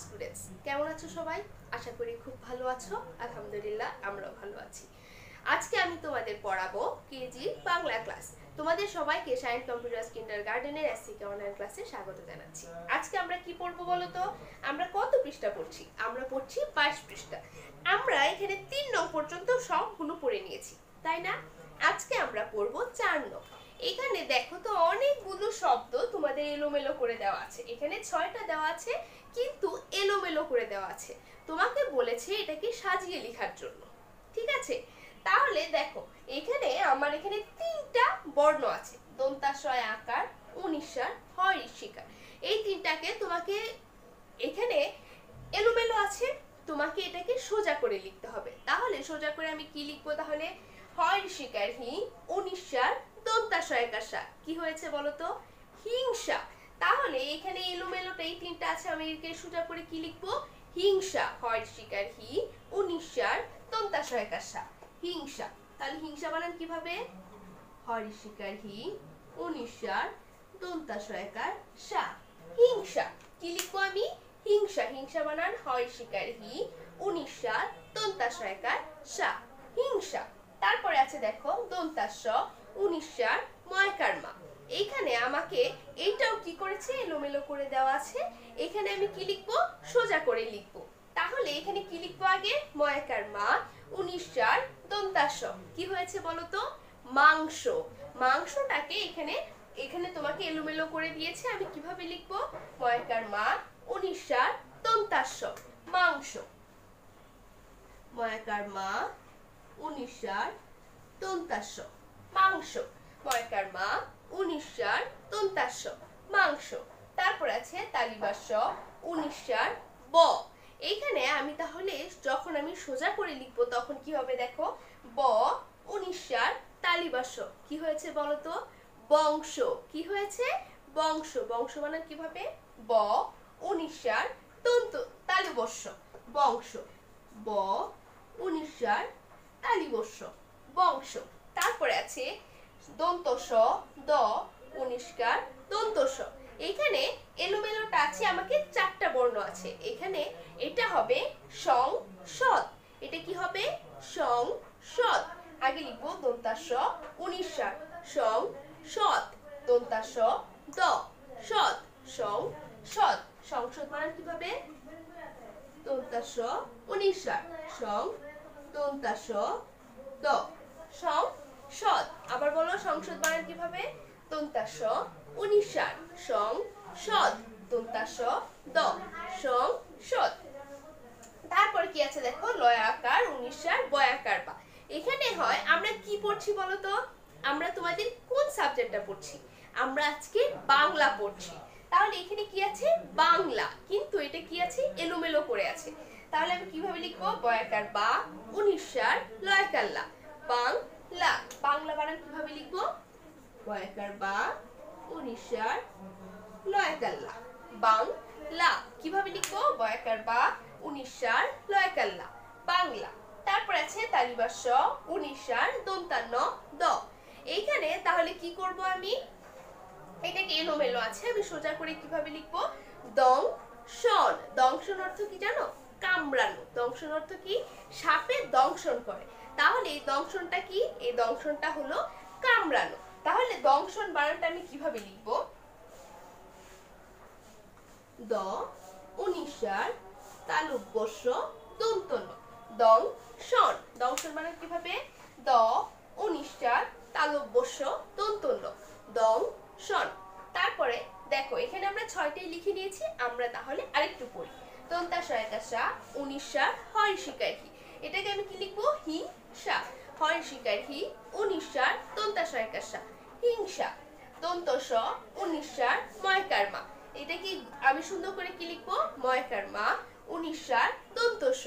Students, কেমন আছো সবাই? আশা করি খুব ভালো আছো। আলহামদুলিল্লাহ, আমরাও ভালো আছি। আজকে আমি তোমাদের পড়াবো কেজি বাংলা ক্লাস। তোমাদের সবাইকে সায়েন্স কম্পিউটার কিন্ডারগার্টেনের এসসিকে অনলাইন ক্লাসে স্বাগত জানাচ্ছি। আজকে আমরা কি পড়বো বলো তো? আমরা কত পৃষ্ঠা পড়ছি? আমরা পড়ছি 22 পৃষ্ঠা। আমরা এখানে 3 নং পর্যন্ত সবগুলো পড়ে নিয়েছি, তাই না? আজকে আমরা পড়বো 4 নং। এখানে দেখো তো অনেকগুলো শব্দ তোমাদের এলোমেলো করে দেওয়া আছে। এখানে 6টা দেওয়া আছে, কিন্তু এলোমেলো করে দেওয়া আছে। তোমাকে বলেছে এটাকে সাজিয়ে লেখার জন্য, ঠিক আছে? তাহলে দেখো, এখানে আমার এখানে 3টা বর্ণ আছে, দন্তাশয় আকার, উনিশার, হয় ঋষিকার। এই 3টাকে তোমাকে এখানে এলোমেলো আছে, তোমাকে এটাকে সোজা করে লিখতে হবে। তাহলে সোজা করে আমি কি লিখবো? তাহলে হয় ঋষিকার হি, উনিশার, দন্তাশয়কার সা। কি হয়েছে বলো তো? হিংসা। তাহলে এখানে এলোমেলোটা এই 3টা আছে, আমি একে সোজা করে কি লিখবো? হিংসা। হয় ঋষিকার হি, উনিশার, দন্তাশয়কার সা, হিংসা। তাহলে হিংসা বানান কিভাবে? হয় ঋষিকার হি, উনিশার, দন্তাশয়কার সা, হিংসা। কি লিখবো আমি? হিংসা। হিংসা বানান হয় ঋষিকার হি, উনিশার, দন্তাশয়কার সা, হিংসা। তারপরে আছে দেখো দন্তাস্য, উনিশার, ময়কার মা। এইখানে আমাকে এইটাও কি করেছে? এলোমেলো করে দেওয়া আছে। এখানে আমি কি লিখবো? সোজা করে লিখবো। তাহলে এখানে কি লিখবো? আগে ময়কার মা, উনিশার, দন্তাস্য। কি হয়েছে বলো তো? মাংস। মাংসটাকে এখানে তোমাকে এলোমেলো করে দিয়েছে। আমি কিভাবে লিখবো? ময়কার মা, উনিশার, দন্তাস্য, মাংস। ময়কার মা, উনিশার, দন্তাস্য, মাংস। ময়কার মা, উনিশার, দন্তাস্য, মাংস। তারপর আছে তালিবাস্য, উনিশার, ব। এইখানে আমি তাহলে যখন আমি সোজা করে লিখবো তখন কি হবে দেখো? ব, উনিশার, তালিবাস্য। কি হয়েছে বলো তো? বংশ। কি হয়েছে? বংশ। বংশ মানে কিভাবে? ব, উনিশার, তালিবস্য, বংশ। ব, উনিশার, তালিবস্য, বংশ। তারপরে আছে দন্তস্ব, দ, উনিশকার, দন্তস্ব। এখানে এলোমেলোটা আছে, আমাকে 4টা বর্ণ আছে। এখানে এটা হবে সং সৎ। এটা কি হবে? সং সৎ। আগে লিখবো দন্তাস্য, উনিশার, সং সৎ, দন্তাস্য, দ, সৎ, সং সৎ। সংসদ মানে কিভাবে? দন্তাস্য, উনিশার, সং, দন্তাস্য, দ, সং সৎ। আবার বলো সংসদ বানান কিভাবে? দন্তাস্য, উনিশার, সং সৎ, দন্তাস্য, দ, সং সৎ। তারপর কি আছে দেখো? লয় আকার, উনিশার, বয়াকার বা। এখানে হয় আমরা কি পড়ছি বলো তো? আমরা তোমাদের কোন সাবজেক্টটা পড়ছি? আমরা আজকে বাংলা পড়ছি। তাহলে এখানে কি আছে? বাংলা, কিন্তু এটা কি আছে? এলোমেলো করে আছে। তাহলে আমি কিভাবে লিখবো? বয়াকার বা, উনিশার, লয়কার লা, বাংলা। বাংলা বানান কিভাবে লিখবো? বয়াকার বা, উনিশার, লয়কার লা, বাংলা। কিভাবে লিখবো? বয়াকার বা, উনিশার, লয়কার লা, বাংলা। তারপর আছে তালিবাস্য, উনিশার, দন্তান্ন, দ। এইখানে তাহলে কি করব আমি? এটাকে এলোমেলো আছে, আমি সোজা করে কিভাবে লিখবো? দংশন। দংশন অর্থ কি জানো? কামড়ানো। দংশন অর্থ কি? সাপে দংশন করে। তাহলে এই দংশনটা কি? এই দংশনটা হলো কামড়ানো। তাহলে দংশন বানানটা আমি কিভাবে লিখবো? দ, উনিশার, তালব্যস্য, দন্তন্য, দংশন। দংশন বানান কিভাবে? দ, উনিশার, তালব্যস্য, দন্তন্য, দংশন। তারপরে দেখো এখানে আমরা 6টাই লিখে নিয়েছি। আমরা তাহলে আরেকটু পড়ি। দন্তাশয়কার সা, উনিশার, হয় ঋষিকার হি। এটাকে আমি কি লিখবো? হিংসা। হয় ঋষিকার হি, উনিশার, দন্তাশয়কার সা, হিংসা। দন্তস্ব, উনিশার, ময়কার মা। এটা কি আমি সুন্দর করে কি লিখবো? ময়কার মা, উনিশার, দন্তস্ব,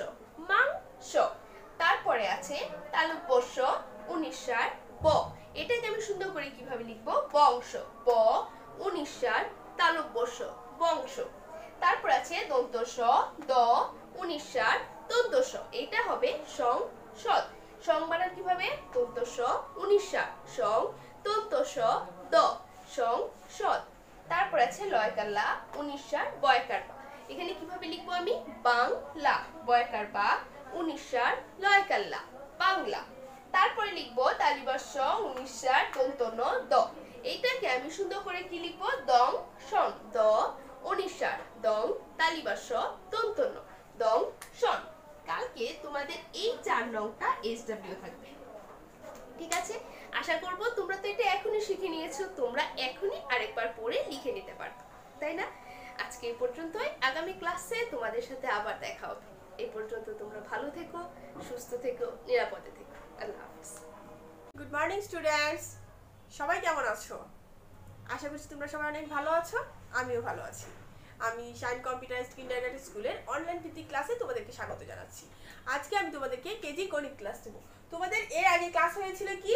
মাংস। তারপরে আছে তালব্যস্য, উনিশার, ব। এটাকে আমি সুন্দর করে কিভাবে লিখবো? বংশ। ব, উনিশার, তালব্যস্য, বংশ। তারপর আছে দন্তস্ব, দ, উনিশার, দন্তস্ব। এটা হবে সং সৎ। সং বানান কিভাবে? দন্তস্ব, উনিশার, সং, দন্তস্ব, দ, সং সৎ। তারপর আছে লয়কার লা, উনিশার, বয়কার বা। এখানে কিভাবে লিখবো আমি? তারপরে লিখবো তালিবাস্য 19 সার দন্ত ন দ। এইটাকে আমি সুন্দর করে কি লিখবো, দং শন, দ 19 সার দং তালিবাস্য দন্ত ন দং শন। কালকে তোমাদের এই 4 নংটা SW থাকবে, ঠিক আছে? আশা করব তোমরা তো এটা এখনই শিখে নিয়েছো, তোমরা এখনই আরেকবার পড়ে লিখে নিতে পারবে, তাই না? আজকে এই পর্যন্তই, আগামী ক্লাসে তোমাদের সাথে আবার দেখা হবে। এই পর্যন্ত তোমরা ভালো থেকো, সুস্থ থেকো, নিরাপদে থেকো। আল্লাহ হাফেজ। গুড মর্নিং স্টুডেন্টস, সবাই কেমন আছো? আশা করছি তোমরা সবাই অনেক ভালো আছো, আমিও ভালো আছি। আমি শাইন কম্পিউটার কিন্ডারগার্টেন স্কুলের অনলাইন ভিত্তিক ক্লাসে তোমাদেরকে স্বাগত জানাচ্ছি। আজকে আমি তোমাদেরকে কেজি গণিত ক্লাস দেব। তোমাদের এর আগে ক্লাস হয়েছিল কি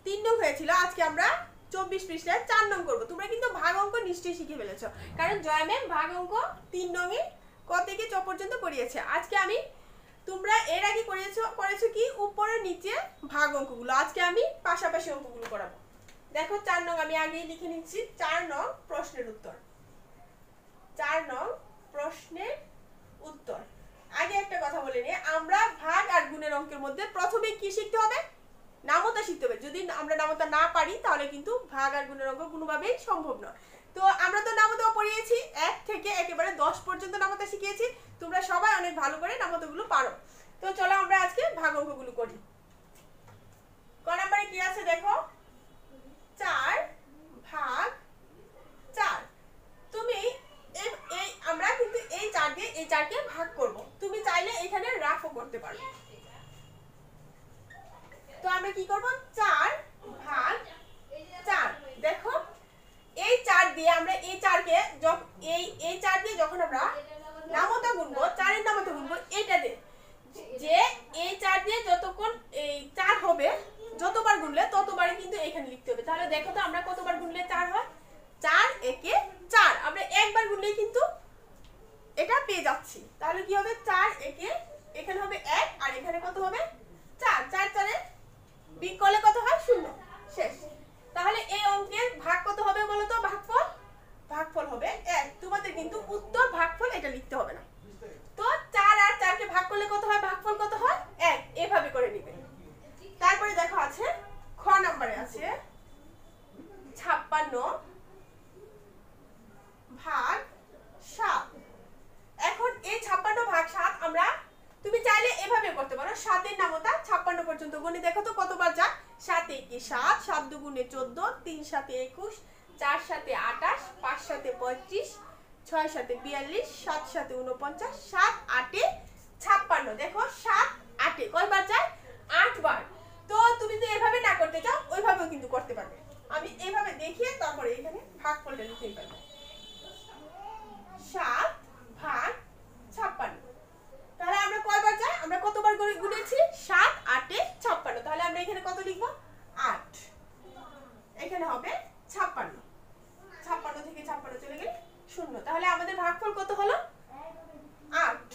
3 নং হয়েছিল, আজকে আমরা 24 পৃষ্ঠায় 4 নং করব। তোমরা কিন্তু ভাগ অঙ্ক নিশ্চয়ই শিখে ফেলেছো, কারণ জয় ম্যাম ভাগ অঙ্ক 3 নংয়ে ক থেকে চ পর্যন্ত করিয়েছে। আজকে আমি, তোমরা এর আগে করেছো কি উপরে নিচে ভাগ অঙ্কগুলো, আজকে আমি পাশাপাশি অঙ্কগুলো করাবো। দেখো 4 নং আমি আগেই লিখে নিচ্ছি, 4 নং প্রশ্নের উত্তর। 4 নং প্রশ্নের উত্তর। আগে একটা কথা বলে নিই, আমরা ভাগ আর গুণের অঙ্কের মধ্যে প্রথমে কি শিখতে হবে, নামতা শিখতে হবে। যদি আমরা নামতা না পারি তাহলে কিন্তু ভাগ আর গুণের অঙ্ক কোনোভাবেই সম্ভব নয়। তো আমরা তো নামতা পড়িয়েছি, 1 থেকে একেবারে 10 পর্যন্ত নামতা শিখিয়েছি। তোমরা সবাই অনেক ভালো করে নামতাগুলো পারো। তো চলো আমরা আজকে ভাগ অঙ্কগুলো করি। ক নম্বরে কি আছে দেখো, 4 ভাগ 4। তুমি আমরা কিন্তু এই 4 দিয়ে এই 4 কে ভাগ করব। তুমি চাইলে এখানে রাফও করতে পারো। তো আমরা কি করব, 4 ভাগ 4। দেখো এই 4 দিয়ে আমরা এই 4 কে এই 4 দিয়ে যখন আমরা নামতা গুনবো, 4 এর নামতা গুনবো এটা দিয়ে, যে এই 4 দিয়ে যতক্ষণ এই 4 হবে যতবার গুনলে ততবারই কিন্তু এখানে লিখতে হবে। তাহলে দেখো তো আমরা কতবার গুনলে 4 হয়, 4 একে 4। আমরা একবার গুনলেই কিন্তু এটা পেয়ে যাচ্ছি। তাহলে কি হবে, 4 একে এখানে হবে 1 আর এখানে কত হবে 4। 4 4 এ বিয়োগ করলে কত হয়, 0। শেষ। তাহলে এই অঙ্কের ভাগ কত হবে বলো তো, ভাগফল হবে 1। তোমাদের কিন্তু উত্তর ভাগফল এটা লিখতে হবে না। তো 4 আর 4 কে ভাগ করলে কত হয়, ভাগফল কত হয় 1, এভাবে করে নেবে। তারপরে দেখো আছে খ নম্বরে আছে 56 ভাগ 7। এখন এই 56 ভাগ 7 আমরা, তুমি চাইলে এভাবে করতে পারো, 7 এর নামতা 56 পর্যন্ত গুণে দেখো তো কতবার যায়। 7 একে 7, 7 দুগুণে 14, 3 7 21, 4 7 28, 5 7 35, 6 7 42, 7 7 49, 7 8 56। দেখো 7 8 কয়বার যায়, 8 বার। তো তুমি তো এভাবে না করতে চাও, ওইভাবেও কিন্তু করতে পারবে। আমি এইভাবে দেখিয়ে তারপরে এখানে ভাগফলটা লিখে ফেলবো। 7 ভাগ 56। তাহলে আমরা কয়বার যায়, আমরা কতবার গুনেছি, 7 8 এ 56। তাহলে আমরা এখানে কত লিখব, 8। এখানে হবে 56। 56 থেকে 56 চলে গেলে 0। তাহলে আমাদের ভাগফল কত হলো, 8।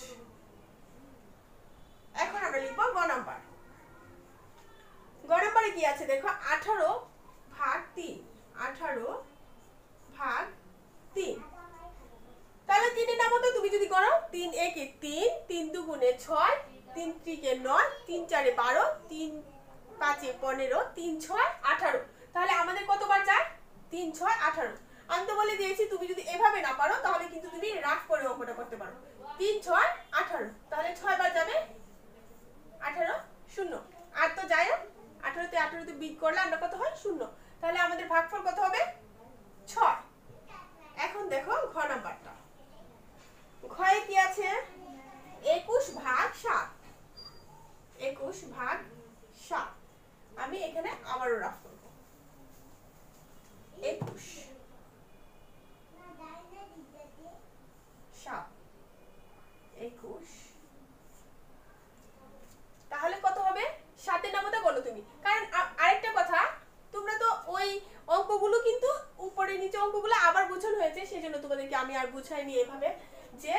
এখন আমরা লিখব গ নাম্বার। গ নাম্বারে কি আছে দেখো, 18 ভাগ 3। 18 ভাগ 3। তাহলে 3 এর নামতা তুমি যদি করো, 3 একে 3, 3 দুগুণে 6, 3 3 9, 3 4 12, 3 5 15, 3 6 18। তাহলে আমাদের কতবার যায়, 3 6 18। আমি তো বলে দিয়েছি তুমি যদি এভাবে না পারো তাহলে কিন্তু তুমি রাফ করে অঙ্কটা করতে পারো। 3 6 18, তাহলে 6 বার যাবে 18 0। আর তো যায় না, 18 তে 18 তে বিয়োগ করলে আমরা কত হয়, 0। তাহলে আমাদের ভাগফল কত হবে, 6। এখন দেখো ঘ নাম্বারটা। ঘয়ে কি আছে, 21 ভাগ 7। 21 ভাগ 7। আমি এখানে আবারও রাফ করব। 21 7 21। তাহলে কত হবে, 7 এর নামতা বলো তুমি। কারণ আরেকটা কথা, তোমরা তো ওই অঙ্কগুলো কিন্তু উপরে নিচে অঙ্কগুলো আবার বুঝানো হয়েছে, সেজন্য তোমাদেরকে আমি আর বুঝাইনি এভাবে, যে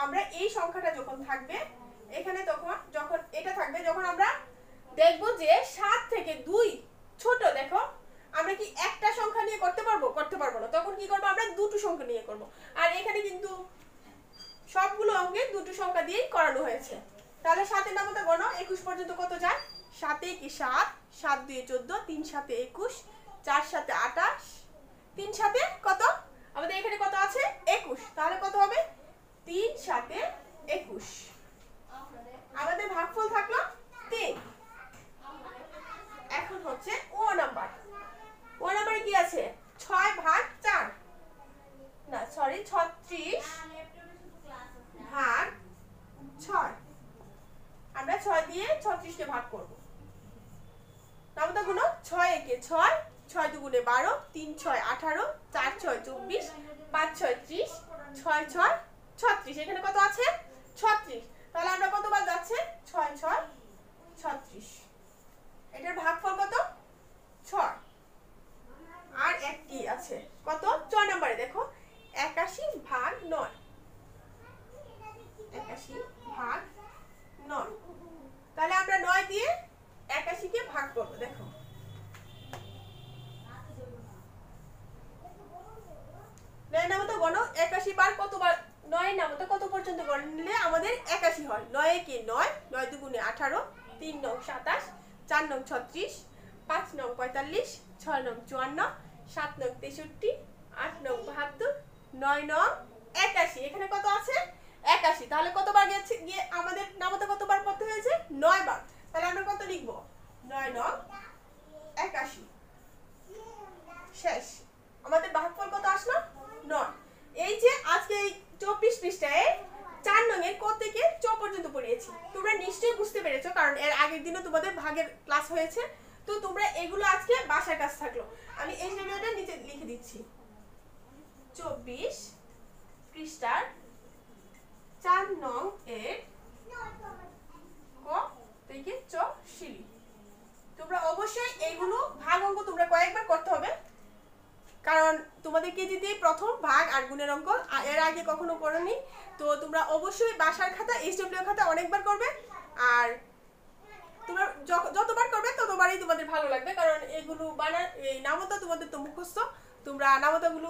আমরা এই সংখ্যাটা যখন থাকবে এখানে, যখন এটা থাকবে, যখন আমরা দেখব যে 7 থেকে 2 ছোট, দেখো আমরা কি একটা সংখ্যা নিয়ে করতে পারবো না। তখন কি করব, আমরা দুটো সংখ্যা নিয়ে করব। আর এখানে কিন্তু সবগুলো অঙ্কে দুটো সংখ্যা দিয়েই করানো হয়েছে। তাহলে 7 এর নামতা গণ, 21 পর্যন্ত কত যায়, 7 একে 7, 7 2 14, 3 7 21, 4 7 28, 3 7 কত? আমাদের এখানে কত আছে? 21। তাহলে কত হবে? 3 7 21। আমাদের ভাগফল থাকলো 3। এখন হচ্ছে ও নাম্বার। ও নাম্বারে কি আছে? 6 ভাগ 4, না সরি 36 ভাগ 6। আমরা 6 দিয়ে 36 কে ভাগ করব। নামতা গুণ 6 একে 6, 6 দুগুণে 12, 3 6 18, 4 6 24, 5 6 30, 6 6 36। এখানে কত আছে? 36। তাহলে আমরা কতবার যাচ্ছে? 6 6 36। এটার ভাগফল কত? 6। আর এক কি আছে? কত? 6 নম্বরে দেখো 81 ভাগ 9। 81 ভাগ 9। তাহলে আমরা 9 দিয়ে 81 কে ভাগ করব। দেখো 9 নামতা গণ 81 বার কতবার? 9 নামতা কত পর্যন্ত গণলে আমাদের 81 হয়? 9 একে 9, 9 দুগুণে 18, 3 9 27, 4 9 36, 5 9 45, 6 9 54, 7 9 63, 8 9 72, 9 9 81। এখানে কত আছে? 81। তাহলে কতবার গেছে গিয়ে আমাদের নামতা কতবার পড়তে হয়েছে? 9 বার। তাহলে আমরা কত লিখব? 9 9 81। শেষ। আমাদের ভাগফল কত আসলো? 9। এই যে আজকে এই 24 পৃষ্ঠায় 4 নং এর ক থেকে চ পর্যন্ত পড়িয়েছি। তোমরা নিশ্চয়ই বুঝতে পেরেছো, কারণ এর আগের দিনও তোমাদের ভাগের ক্লাস হয়েছে। তো তোমরা এগুলো আজকে বাসার কাজ থাকলো। আমি এই ভিডিওটা নিচে লিখে দিচ্ছি। 24 পৃষ্ঠার 4 নং এর ক থেকে চ শিলি। তোমরা অবশ্যই এইগুলো ভাগ অঙ্ক তোমরা কয়েকবার করতে হবে, কারণ তোমাদের কেজিতে প্রথম ভাগ আর গুণের অঙ্ক এর আগে কখনো করোনি। তো তোমরা অবশ্যই বাসার খাতা এইচডব্লিউ খাতা অনেকবার করবে। আর তোমরা যতবার করবে ততবারই তোমাদের ভালো লাগবে, কারণ এগুলো এই নামতা তোমাদের তো মুখস্থ। তোমরা নামতাগুলো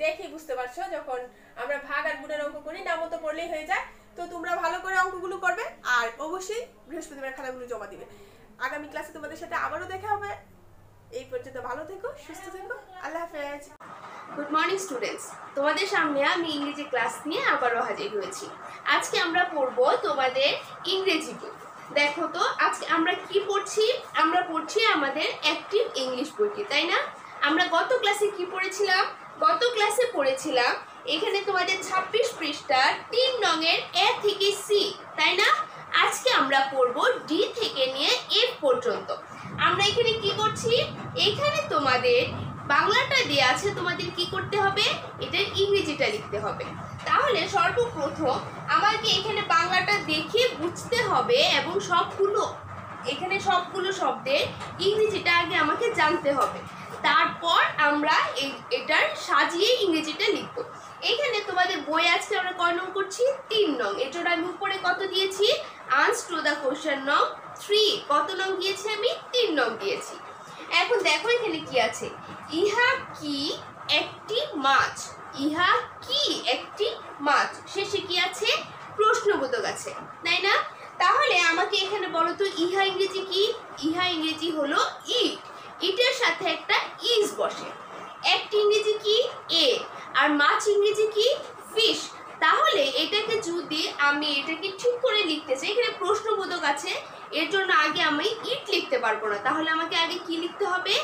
দেখে বুঝতে পারছো, যখন আমরা ভাগ আর গুণের অঙ্ক করি নামতা পড়লেই হয়ে যায়। তো তোমরা ভালো করে অঙ্কগুলো করবে আর অবশ্যই বৃহস্পতিবার খাতাগুলো জমা দিবে। আগামী ক্লাসে তোমাদের সাথে আবারও দেখা হবে। এই পর্যন্ত ভালো থেকো, সুস্থ থেকো। আল্লাহ হাফেজ। গুড মর্নিং স্টুডেন্টস, তোমাদের সামনে আমি ইংরেজি ক্লাস নিয়ে আবারও হাজির হয়েছি। আজকে আমরা পড়বো তোমাদের ইংরেজি বই। দেখো তো আজকে আমরা কি পড়ছি? আমরা পড়ছি আমাদের অ্যাক্টিভ ইংলিশ বইটি, তাই না? আমরা গত ক্লাসে কি পড়েছিলাম? গত ক্লাসে পড়েছিলাম এখানে তোমাদের 26 পৃষ্ঠার 3 নং এর এ থেকে সি, তাই না? আজকে আমরা পড়বো ডি থেকে নিয়ে এফ পর্যন্ত। আমরা এখানে কি করছি? এখানে তোমাদের বাংলাটা দেয়া আছে, তোমাদের কি করতে হবে? এটার ইংরেজিটা লিখতে হবে। তাহলে সর্বপ্রথম আমাকে এখানে বাংলাটা দেখে বুঝতে হবে এবং এখানে সবগুলো শব্দের ইংরেজিটা আগে আমাকে জানতে হবে। তারপর আমরা এটার সাজিয়ে ইংরেজিটা লিখব। এখানে তোমাদের বই আজকে আমরা কয় নং করছি? 3 নং। এর জন্য আমি উপরে কত দিয়েছি? আনসার টু দ্য কোশ্চেন নং 3। কত নং দিয়েছি আমি? 3 নং দিয়েছি। এখন দেখো এখানে কি আছে? ইহা কি একটি মাছ। ইহা কি একটি মাছ। শেষে কি আছে? প্রশ্নবোধক আছে, তাই না? তাহলে আমাকে এখানে বলো তো ইহা ইংরেজি কি? ইহা ইংরেজি হলো ইট। ইটের সাথে একটা ইজ বসে। একটি ইংরেজি কি? এ। আর মাছ ইংরেজি কি? ফিশ। তাহলে এটাকে যদি আমি এটাকে ঠিক করে লিখতে চাই, এখানে প্রশ্নবোধক আছে, এর জন্য আগে আমি ইট লিখতে পারবো না। তাহলে আমাকে আগে কি লিখতে হবে?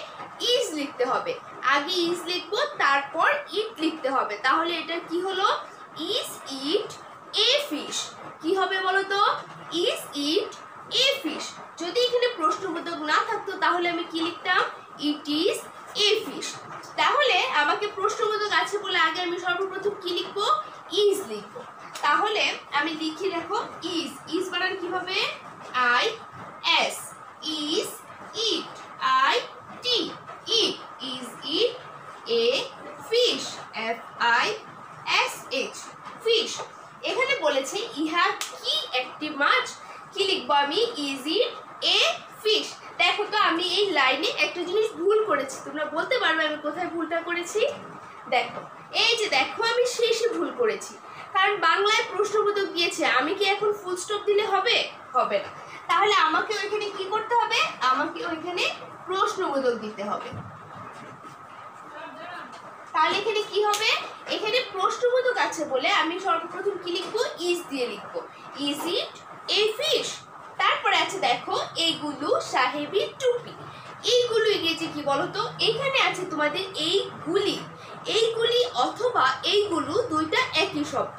ইজ লিখতে হবে। আগে ইজ লিখবো, তারপর ইট লিখতে হবে। তাহলে এটা কি হলো? Is it a fish. কি হবে বলো তো? Is it a fish. যদি এখানে প্রশ্নবোধক না থাকতো তাহলে আমি কি লিখতাম? It is a fish. তাহলে আমাকে প্রশ্নবোধক আছে বলে আগে আমি সর্বপ্রথম কি লিখবো? ইজ লিখবো। তাহলে আমি লিখি, দেখো ইজ। ইজ বানান কিভাবে? I S. Is it I T. It is it a fish F I S H fish. এখানে বলেছে ইহা কি একটি মাছ। কি লিখবো আমি? Is it a fish. দেখো তো আমি এই লাইনে একটা জিনিস ভুল করেছি। তোমরা বলতে পারবে আমি কোথায় ভুলটা করেছি? দেখো এই যে দেখো আমি শেষে ভুল করেছি, কারণ বাংলায় প্রশ্নবোধক দিয়েছে। আমি কি এখন ফুল স্টপ দিলে হবে? হবে না। তাহলে আমাকে ওইখানে কি করতে হবে, আমাকে ওইখানে প্রশ্নবোধক দিতে হবে। তাহলে এখানে কি হবে, এখানে প্রশ্নবোধক আছে বলে আমি সর্বপ্রথম কি লিখবো, ইজ দিয়ে লিখবো। Is it a fish. তারপরে আছে দেখো এইগুলো সাহেবী টুপি। এইগুলো ইংরেজি কি বলতো, এখানে আছে তোমাদের এইগুলি, এইগুলি অথবা এইগুলো দুইটা একই শব্দ।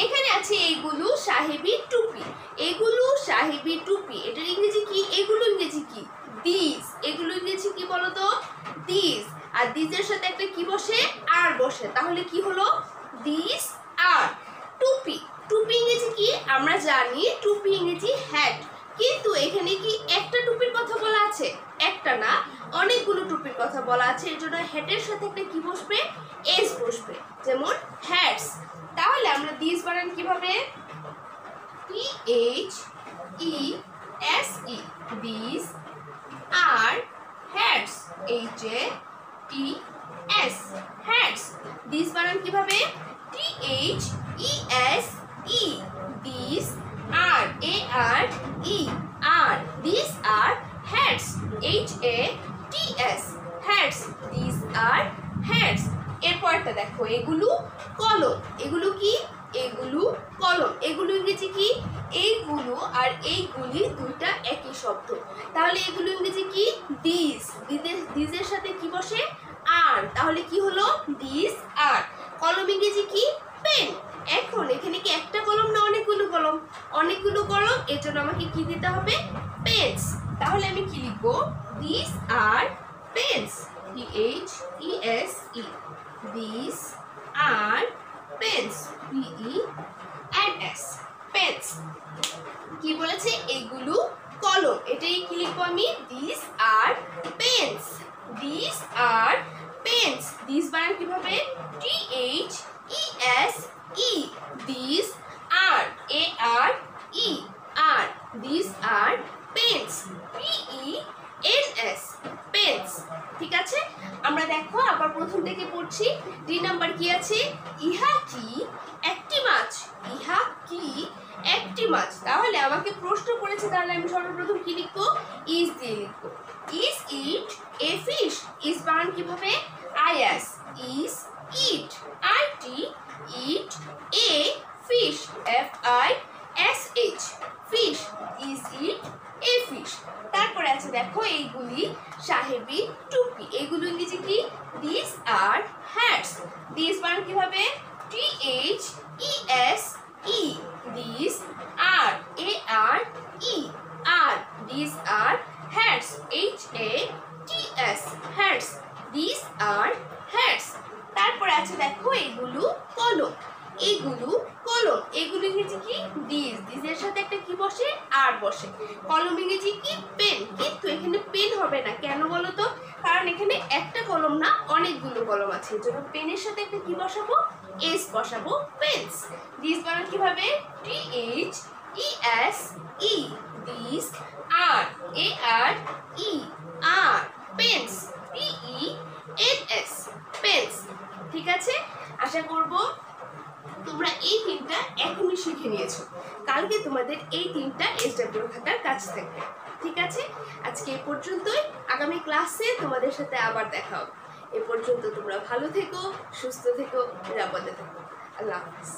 এখানে আছে এইগুলো সাহেবী টুপি, এগুলো সাহেবী টুপি, এটার ইংরেজি কি, এগুলো ইংরেজি কি, দিস। এগুলো ইংরেজি কি বলতো, দিস। আর দিসের সাথে একটা কি বসে, আর বসে, তাহলে কি হলো, দিস আর। টুপি, টুপি ইংরেজি কি আমরা জানি, টুপি ইংরেজি হ্যাট। কিন্তু এখানে কি একটা টুপির কথা বলা আছে, একটা না, অনেকগুলো টুপির কথা বলা আছে। এর জন্য হ্যাটের সাথে একটা কি বসবে, এস বসবে, যেমন হ্যাটস। তাহলে আমরা দিস বানান কিভাবে, THESE, these are hats, HATS, hats. These বানান কিভাবে, THESE, these are ARE, are these are hats, HATS, hats, these are hats. এরপরটা দেখো এগুলো কলম, এগুলো কি, এগুলো কলম, এগুলো ইংরেজি কি, এইগুলো আর এইগুলি দুইটা একই শব্দ। তাহলে এগুলো ইংরেজি কি, দিস। দিসের সাথে কি বসে, আর, তাহলে কি হলো, দিস আর। কলম ইংরেজি কি, পেন। এখন এখানে কি একটা কলম না অনেকগুলো কলম, অনেকগুলো কলম, এর জন্য আমাকে কি দিতে হবে, পেন্স। তাহলে আমি কি লিখবো, these are pens, THESE, these are pens, PENS, pens. কি বলেছে, এগুলো কলম, এটাই কি লিখবো আমি, these are pens, these are pens. These বানান কিভাবে, THESE, these are ARE, are these are pens, PENS, pens. ঠিক আছে, আমরা দেখো আবার প্রথম থেকে পড়ছি। 3 নাম্বার কি আছে, ইহা কি একটি মাছ, ইহা কি একটি মাছ। তাহলে আমাকে প্রশ্ন করেছে, তাহলে আমি সর্বপ্রথম কি লিখবো, ইজ দিয়ে লিখবো। Is it a fish, is বানান কিভাবে, IS, is it, IT, it, a fish, FISH, fish, is it a fish. তারপরে আছে দেখো এইগুলি সাহেবী টুপি, এগুলো ইংরেজি কি, দিস আর হ্যাটস। দিস বানান কিভাবে, THESE, these are ARE, are these are hats, HATS, hats, these are hats. তারপরে আছে দেখো এইগুলো কলম, এগুলো কলম, এগুলো ইংরেজি কি, দিস। দিসের সাথে একটা কি বসে, আর বসে। কলম ইংরেজি কি, পেন। কিন্তু এখানে পেন হবে না, কেন বলো তো, কারণ এখানে একটা কলম না অনেকগুলো কলম আছে, এর জন্য পেনের সাথে একটা কি বসাবো, এস বসাবো, পেন্স। দিস বানান কিভাবে, THESE, these are ARE, are pens, PENS, pens. ঠিক আছে, আশা করব তোমরা এই তিনটা এখনই শিখে নিয়েছো। কালকে তোমাদের এই তিনটা SW খাতার কাজ থাকবে। ঠিক আছে, আজকে এই পর্যন্তই। আগামী ক্লাসে তোমাদের সাথে আবার দেখা হবে। এ পর্যন্ত তোমরা ভালো থেকো, সুস্থ থেকো, নিরাপদে থেকো। আল্লাহ হাফেজ।